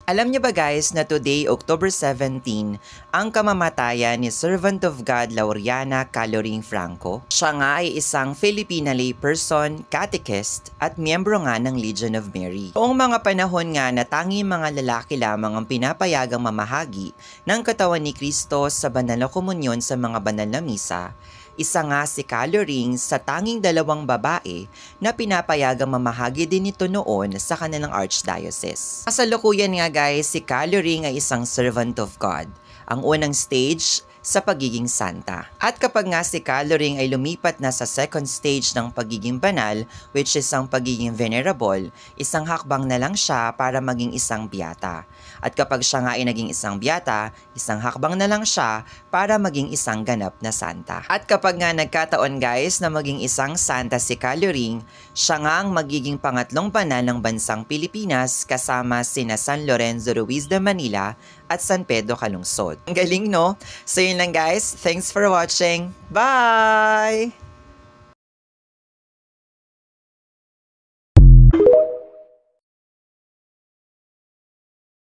Alam niyo ba guys na today, October 17, ang kamamatayan ni Servant of God Lauriana Caloring Franco? Siya nga ay isang Filipina layperson, catechist at miyembro nga ng Legion of Mary. Noong mga panahon nga na tanging mga lalaki lamang ang pinapayagang mamahagi ng katawan ni Kristo sa banal na komunyon sa mga banal na misa, isa nga si Caloring sa tanging dalawang babae na pinapayagang mamahagi din ito noon sa kanilang archdiocese. Kasalukuyan nga guys, si Caloring ay isang servant of God. Ang unang stage sa pagiging santa. At kapag nga si Caloring ay lumipat na sa second stage ng pagiging banal, which is ang pagiging venerable, isang hakbang na lang siya para maging isang biyata. At kapag siya nga ay naging isang biyata, isang hakbang na lang siya para maging isang ganap na santa. At kapag nga nagkataon guys na maging isang santa si Caloring, siya nga ang magiging pangatlong banal ng bansang Pilipinas kasama sina San Lorenzo Ruiz de Manila at San Pedro Calungsod. Ang galing no? So yun lang guys, thanks for watching. Bye!